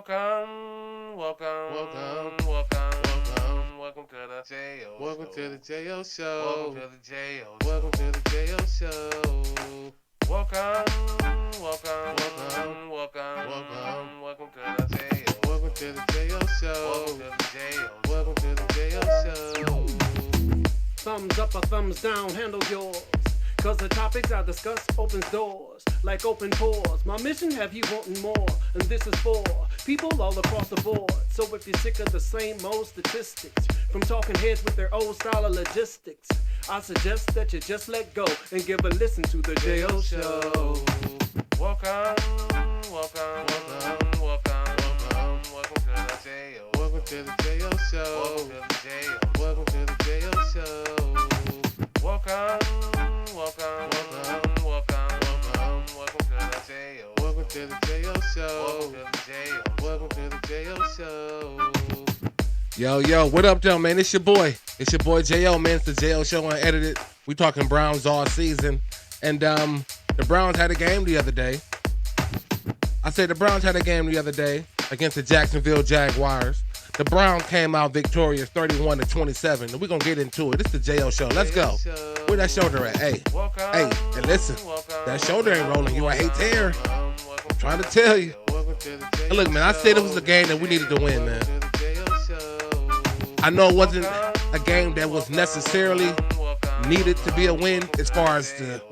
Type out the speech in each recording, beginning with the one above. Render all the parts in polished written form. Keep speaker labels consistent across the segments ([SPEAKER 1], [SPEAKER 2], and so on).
[SPEAKER 1] Welcome,
[SPEAKER 2] Welcome to the J.O.
[SPEAKER 1] welcome to the
[SPEAKER 2] Show.
[SPEAKER 1] JO
[SPEAKER 2] Welcome
[SPEAKER 1] Show.
[SPEAKER 2] to the J.O.
[SPEAKER 1] Welcome to the
[SPEAKER 2] Show.
[SPEAKER 1] JO Show. Welcome, welcome,
[SPEAKER 2] Welcome to the J.O.
[SPEAKER 1] welcome to the
[SPEAKER 2] Show.
[SPEAKER 1] JO
[SPEAKER 2] Welcome
[SPEAKER 1] Show.
[SPEAKER 2] to the J.O.
[SPEAKER 1] Welcome to the JO
[SPEAKER 2] Show.
[SPEAKER 1] Show.
[SPEAKER 3] Thumbs up or thumbs down, handle yours. Cause the topics I discuss opens doors like open pores. My mission have you wanting more, and this is for people all across the board. So if you're sick of the same old statistics from talking heads with their old style of logistics, I suggest that you just let go and give a listen to the JO Show.
[SPEAKER 2] Welcome,
[SPEAKER 1] Welcome, welcome,
[SPEAKER 2] welcome to the J.O.
[SPEAKER 1] welcome to the JO
[SPEAKER 2] Welcome
[SPEAKER 1] Show.
[SPEAKER 2] to the J.O.
[SPEAKER 1] Welcome to the JO Show.
[SPEAKER 2] Welcome,
[SPEAKER 1] Welcome,
[SPEAKER 2] welcome to the J.O.
[SPEAKER 1] welcome to the JO
[SPEAKER 2] Welcome
[SPEAKER 1] Show.
[SPEAKER 2] to the J.O.
[SPEAKER 1] Welcome to the JO Show. Yo, what up, though, man? It's your boy. It's your boy JO, man. It's the JO Show Unedited. We talking Browns all season. And the Browns had a game the other day. I said the Browns had a game the other day against the Jacksonville Jaguars. The Browns came out victorious 31-27. And we're going to get into it. It's the JO Show. Let's go. Where that shoulder at? Hey, and listen. That shoulder ain't rolling. You a hate tear. I'm trying to tell you. And look, man, I said it was a game that we needed to win, man. I know it wasn't a game that was necessarily needed to be a win as far as the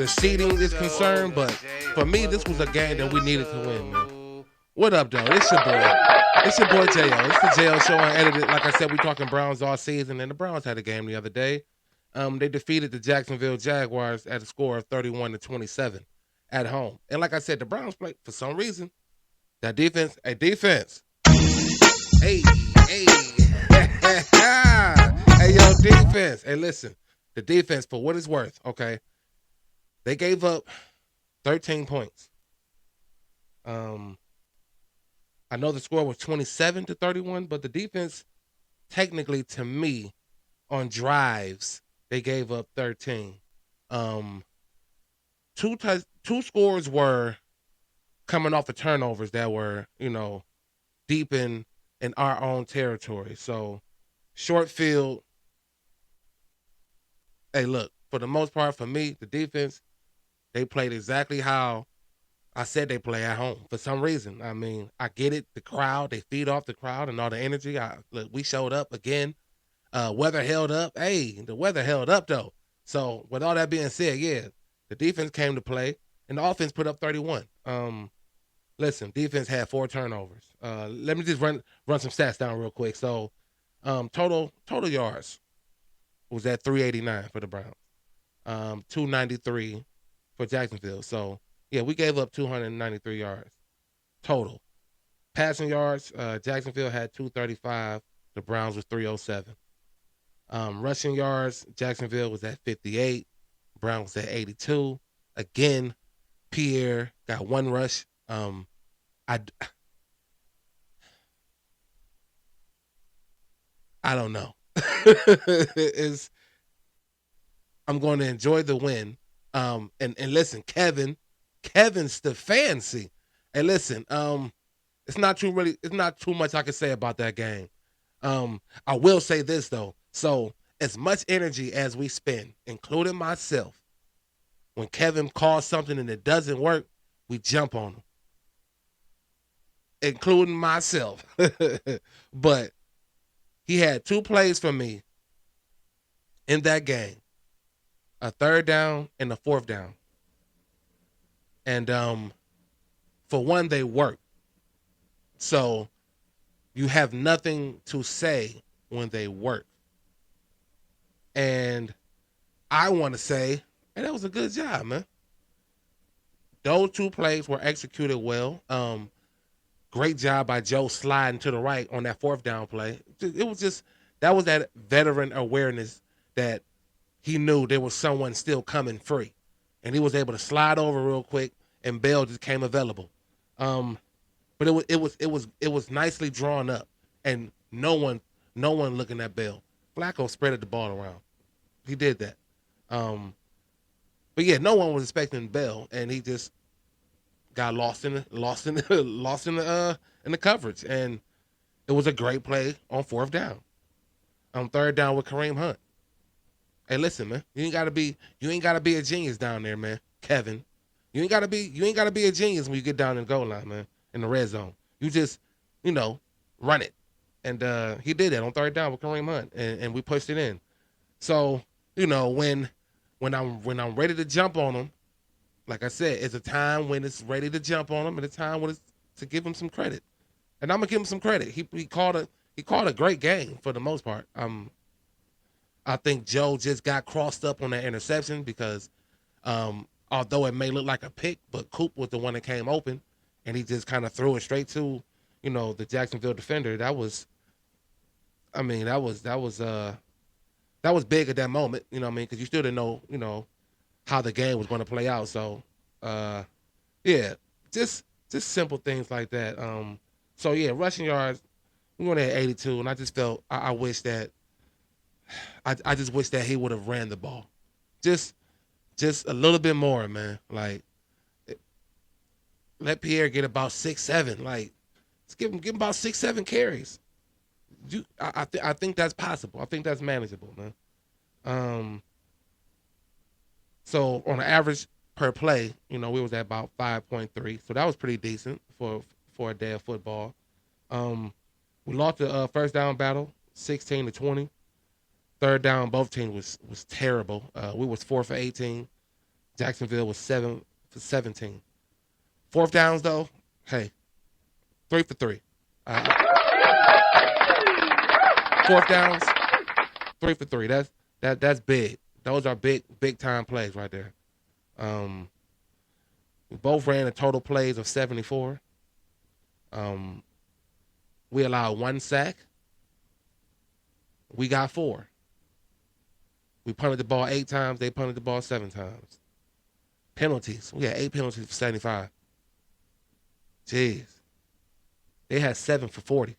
[SPEAKER 1] seeding is concerned, but for me, this was a game that we needed to win, man. What up, though? It's your boy. It's your boy J.O. It's the J.O. Show Unedited. Like I said, we talking Browns all season, and the Browns had a game the other day. They defeated the Jacksonville Jaguars at a score of 31-27 at home. And like I said, the Browns played, for some reason, that defense, Hey, hey. Hey, yo, defense. Hey, listen, the defense, for what it's worth, okay, they gave up 13 points. I know the score was 27-31, but the defense, technically, to me, on drives, they gave up 13. Two scores were coming off of turnovers that were, deep in our own territory. So, short field. Hey, look, for the most part, for me, the defense, they played exactly how I said they play at home. For some reason, I mean, I get it. The crowd, they feed off the crowd and all the energy. Look, we showed up again. Weather held up. Hey, the weather held up though. So with all that being said, yeah, the defense came to play and the offense put up 31. Listen, defense had 4 turnovers. Let me just run some stats down real quick. So, total yards was at 389 for the Browns. 293 for Jacksonville. So, yeah, we gave up 293 yards total. Passing yards, Jacksonville had 235. The Browns was 307. Rushing yards, Jacksonville was at 58. Browns was at 82. Again, Pierre got 1 rush. I don't know. I'm going to enjoy the win. And listen, Kevin Stefanski. And listen, it's not too much I can say about that game. I will say this though. So as much energy as we spend, including myself, when Kevin calls something and it doesn't work, we jump on him, including myself. But he had 2 plays for me in that game, a 3rd down and a 4th down. And for one, they worked. So you have nothing to say when they work. And I want to say, hey, that was a good job, man. Those 2 plays were executed well. Great job by Joe sliding to the right on that 4th down play. It was just, that was that veteran awareness that he knew there was someone still coming free. And he was able to slide over real quick and Bell just came available. But it was nicely drawn up and no one looking at Bell. Flacco spreaded the ball around. He did that. But yeah, no one was expecting Bell and he just got lost in the in the coverage, and it was a great play on fourth down. On third down with Kareem Hunt. Hey, listen, man, you ain't gotta be a genius down there, man. Kevin, you ain't gotta be a genius when you get down in the goal line, man, in the red zone. You just, you know, run it, and he did that on third down with Kareem Hunt, and we pushed it in. So, when I'm ready to jump on him, like I said, it's a time when it's ready to jump on him, and a time when it's to give him some credit. And I'm gonna give him some credit. He called a great game for the most part. I think Joe just got crossed up on that interception because although it may look like a pick, but Coop was the one that came open, and he just kind of threw it straight to, the Jacksonville defender. That was, I mean, that was big at that moment. You know what I mean? Because you still didn't know, how the game was going to play out. So, yeah, just simple things like that. So yeah, rushing yards, we went at 82, and I just felt I wish that I just wish that he would have ran the ball, just a little bit more, man. Like, let Pierre get about 6-7. Like, let's give him about 6-7 carries. I think that's possible. I think that's manageable, man. So on an average per play, we was at about 5.3. So that was pretty decent for a day of football. We lost the first down battle, 16-20. Third down, both teams was terrible. We was 4 for 18. Jacksonville was 7 for 17. Fourth downs though, hey, 3 for 3. Fourth downs, 3 for 3. That's big. Those are big time plays right there. We both ran a total plays of 74. We allowed 1 sack. We got 4. We punted the ball 8 times. They punted the ball 7 times. Penalties. We had 8 penalties for 75. Jeez. They had 7 for 40.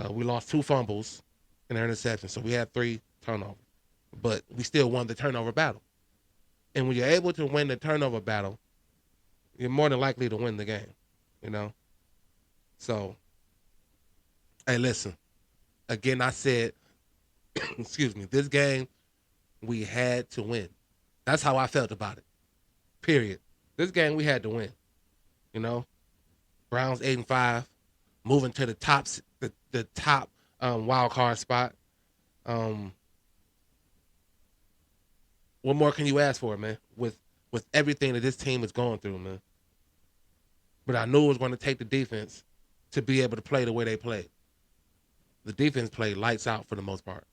[SPEAKER 1] We lost 2 fumbles in their interception, so we had 3 turnovers. But we still won the turnover battle. And when you're able to win the turnover battle, you're more than likely to win the game, So, hey, listen. Again, I said, excuse me, this game, we had to win. That's how I felt about it, period. This game, we had to win, Browns 8-5, moving to the top wild card spot. What more can you ask for, man? With everything that this team is going through, man. But I knew it was going to take the defense to be able to play the way they played. The defense played lights out for the most part.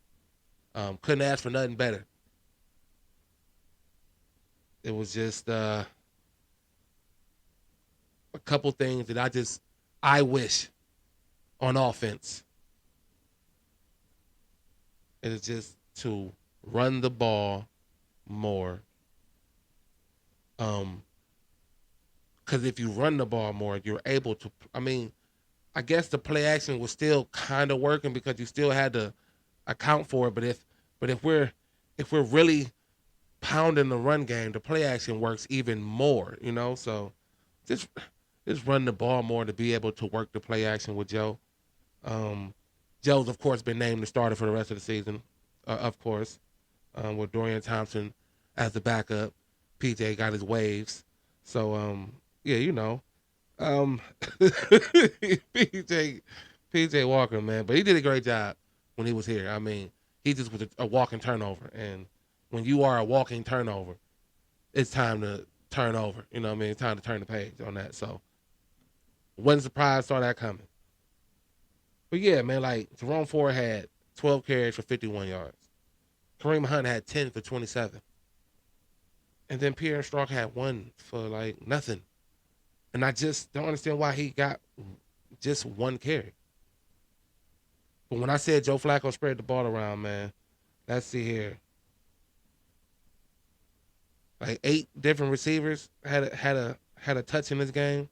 [SPEAKER 1] Couldn't ask for nothing better. It was just a couple things that I wish on offense. It is just to run the ball more. Because if you run the ball more, you're able to. I guess the play action was still kind of working because you still had to account for it. But if we're really pounding the run game, the play action works even more. So just run the ball more to be able to work the play action with Joe. Joe's of course been named the starter for the rest of the season, of course, with Dorian Thompson as the backup. PJ got his waves, so yeah, PJ Walker, man, but he did a great job when he was here. He just was a walking turnover, and when you are a walking turnover, it's time to turn over. It's time to turn the page on that. So, wasn't surprised, saw that coming. But yeah, man, like Jerome Ford had 12 carries for 51 yards. Kareem Hunt had 10 for 27. And then Pierre Strong had 1 for like nothing. And I just don't understand why he got just 1 carry. But when I said Joe Flacco spread the ball around, man, let's see here. Like 8 different receivers had a touch in this game.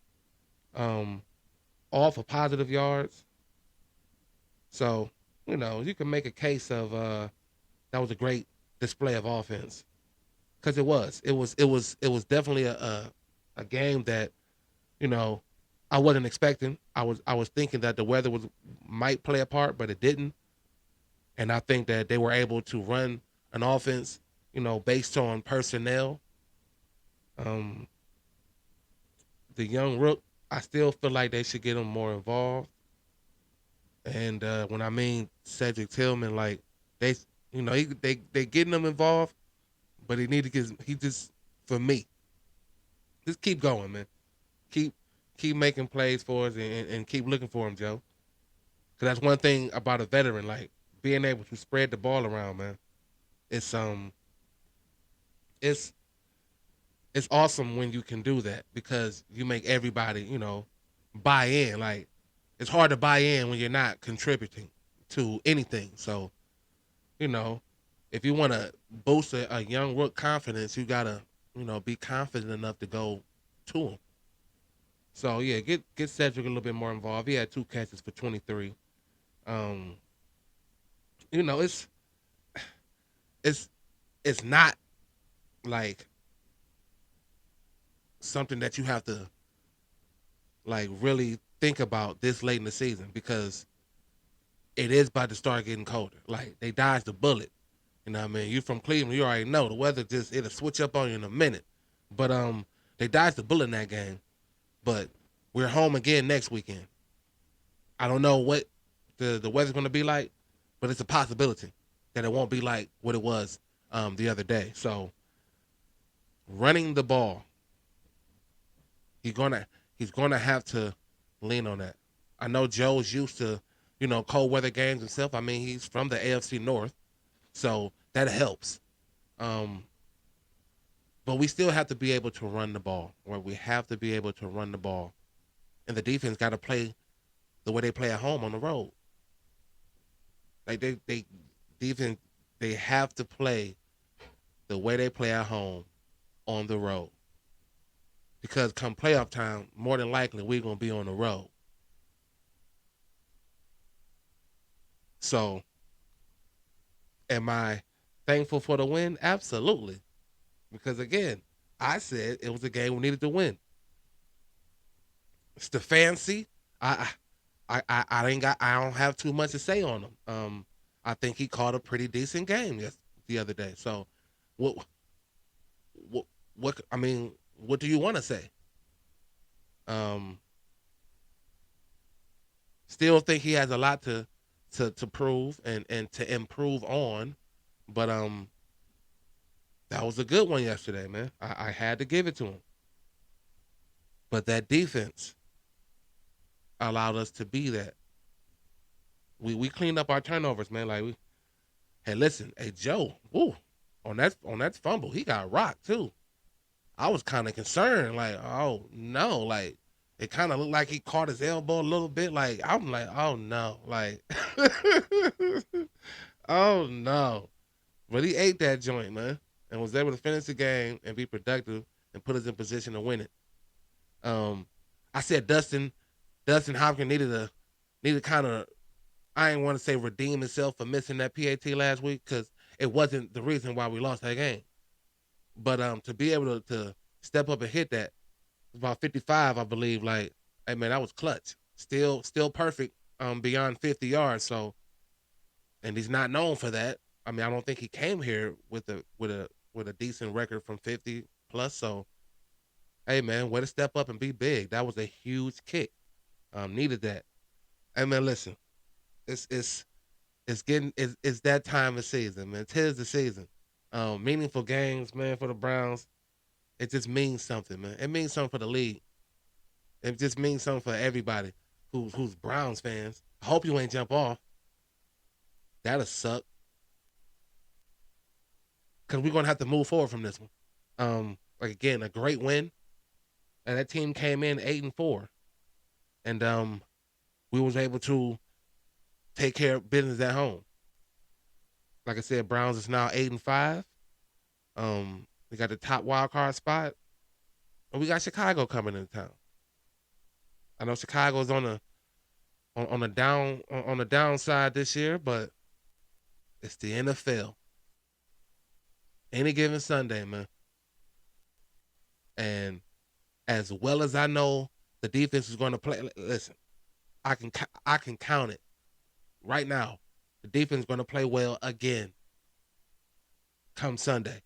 [SPEAKER 1] All for positive yards. So, you can make a case of that was a great display of offense. Because it was definitely a game that, I wasn't expecting. I was thinking that the weather was might play a part, but it didn't. And I think that they were able to run an offense, based on personnel. Um, the young rook, I still feel like they should get him more involved. And when I mean Cedric Tillman, like they, they getting him involved, but he need to get he just for me, just keep going, man. Keep keep making plays for us and keep looking for him, Joe. Cause that's one thing about a veteran, like being able to spread the ball around, man. It's it's it's awesome when you can do that because you make everybody, buy in. Like it's hard to buy in when you're not contributing to anything. So, you know, if you want to boost a young rook confidence, you gotta, be confident enough to go to him. So yeah, get Cedric a little bit more involved. He had 2 catches for 23. Um, you know, it's it's not like something that you have to like really think about this late in the season because it is about to start getting colder. Like they dodged the bullet. You know what I mean? You from Cleveland, you already know the weather just it'll switch up on you in a minute. But they dodged the bullet in that game. But we're home again next weekend. I don't know what the weather's gonna be like, but it's a possibility that it won't be like what it was the other day. So running the ball, he's gonna he's gonna have to lean on that. I know Joe's used to, cold weather games himself. I mean, he's from the AFC North, so that helps. Um, but we still have to be able to run the ball. Or we have to be able to run the ball, and the defense got to play the way they play at home on the road. Like they defense they have to play the way they play at home on the road because come playoff time, more than likely we're gonna be on the road. So, am I thankful for the win? Absolutely, because again, I said it was a game we needed to win. Stefanski, I, I ain't got, I don't have too much to say on him. I think he called a pretty decent game the other day. So, what, what, I mean, what do you want to say? Um, Still think he has a lot to prove and to improve on, but that was a good one yesterday, man. I had to give it to him. But that defense allowed us to be that. We cleaned up our turnovers, man. Like hey, listen, hey Joe, ooh, on that fumble, he got rocked too. I was kind of concerned, like, oh no, like it kind of looked like he caught his elbow a little bit. Like I'm like, oh no, like, oh no. But he ate that joint, man, and was able to finish the game and be productive and put us in position to win it. Um, I said Dustin Hopkins needed kind of I ain't want to say redeem himself for missing that PAT last week because it wasn't the reason why we lost that game. But to be able to step up and hit that about 55, I believe, like, hey man, that was clutch. Still perfect beyond 50 yards. So, and he's not known for that. I mean, I don't think he came here with a decent record from 50 plus. So, hey man, way to step up and be big. That was a huge kick. Needed that. Hey man, listen, it's getting it's that time of season, man. Tis the season. Meaningful games, man, for the Browns. It just means something, man. It means something for the league. It just means something for everybody who's Browns fans. I hope you ain't jump off. That'll suck. Cause we're gonna have to move forward from this one. Like again, a great win. And that team came in 8-4. And we was able to take care of business at home. Like I said, Browns is now 8-5. We got the top wild card spot, and we got Chicago coming into town. I know Chicago's on the on the downside this year, but it's the NFL. Any given Sunday, man. And as well as I know The defense is going to play. Listen, I can count it right now. The defense is going to play well again come Sunday.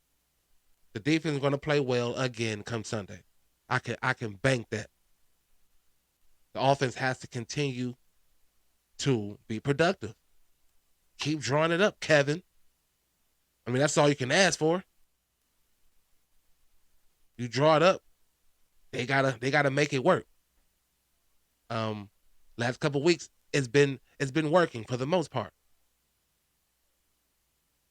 [SPEAKER 1] The defense is going to play well again come Sunday. I can bank that. The offense has to continue to be productive. Keep drawing it up, Kevin. I mean, that's all you can ask for. You draw it up. They gotta make it work. Last couple weeks it's been working for the most part.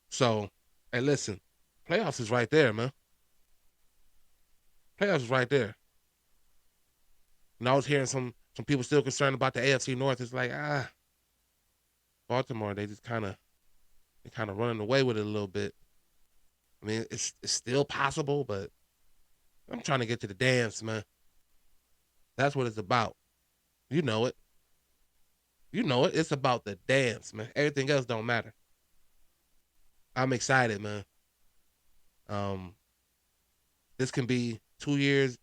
[SPEAKER 1] So, hey, listen, playoffs is right there, man. Playoffs is right there. And I was hearing some people still concerned about the AFC North. It's like, Baltimore, they just kind of running away with it a little bit. I mean, it's still possible, but I'm trying to get to the dance, man. That's what it's about. You know it. You know it. It's about the dance, man. Everything else don't matter. I'm excited, man. This can be 2 years,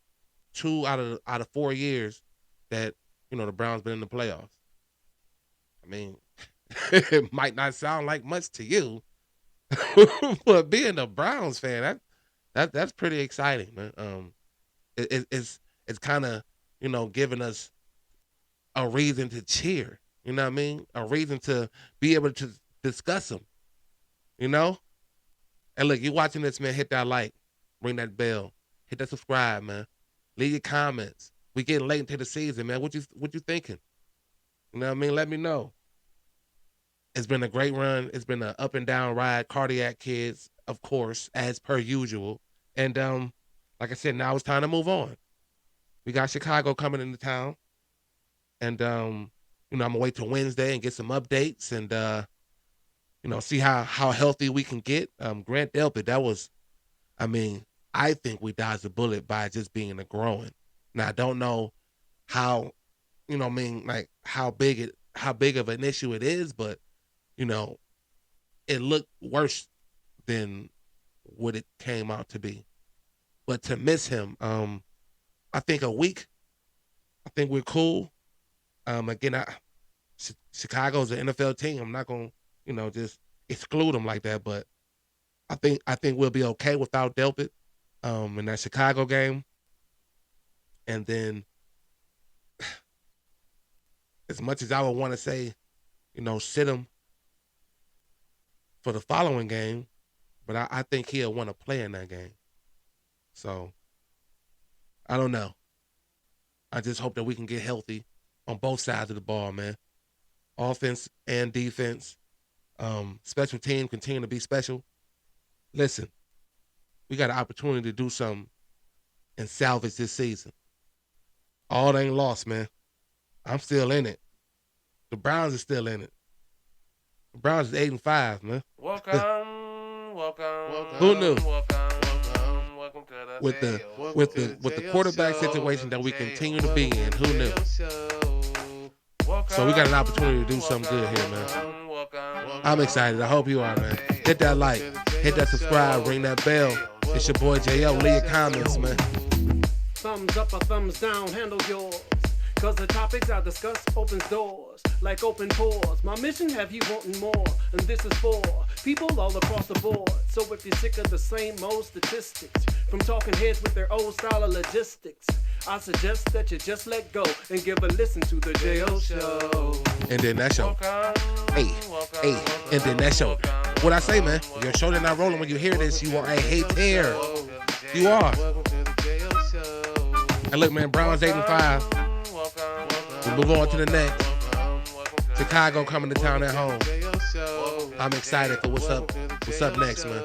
[SPEAKER 1] 2 out of 4 years that, the Browns been in the playoffs. I mean, it might not sound like much to you, but being a Browns fan, that's pretty exciting, man. It's kind of, giving us a reason to cheer. You know what I mean? A reason to be able to discuss them. And look, you watching this, man, hit that like, ring that bell, hit that subscribe, man. Leave your comments. We getting late into the season, man. What you thinking? You know what I mean? Let me know. It's been a great run. It's been an up and down ride. Cardiac kids, of course, as per usual. And like I said, now it's time to move on. We got Chicago coming into town. And I'm gonna wait till Wednesday and get some updates and see how healthy we can get. Grant Delpit, that was, I think we dodged a bullet by just being a growing. Now I don't know how, like how big of an issue it is, but it looked worse than what it came out to be. But to miss him, I think a week, I think we're cool. Again, Chicago's an NFL team. I'm not gonna, just exclude them like that, but I think we'll be okay without Delpit in that Chicago game. And then, as much as I would want to say, sit him for the following game, but I think he'll want to play in that game. So, I don't know. I just hope that we can get healthy on both sides of the ball, man. Offense and defense. Special team continue to be special. Listen, we got an opportunity to do something and salvage this season. All ain't lost, man. I'm still in it. The Browns are still in it. The Browns is 8-5, man.
[SPEAKER 2] Welcome.
[SPEAKER 1] Who knew?
[SPEAKER 2] Welcome to the
[SPEAKER 1] With the quarterback situation that we continue to be in, who knew? So we got an opportunity to do something good here, man. I'm excited. I hope you are, man. Hit that like, hit that subscribe, ring that bell. It's your boy J.O. Leave your comments, man.
[SPEAKER 3] Thumbs up or thumbs down, handle yours. Cause the topics I discuss opens doors like open pores. My mission have you wanting more, and this is for people all across the board. So if you're sick of the same old statistics from talking heads with their old style of logistics, I suggest that you just let go and give a listen to the J.O. Show.
[SPEAKER 1] And then that show. Hey, and then that show. What I say, man, your show that not rolling when you hear this, you are a hater. You are. And look, man, Browns 8-5. We move on to the next. Chicago coming to town at home. I'm excited for what's up next, man.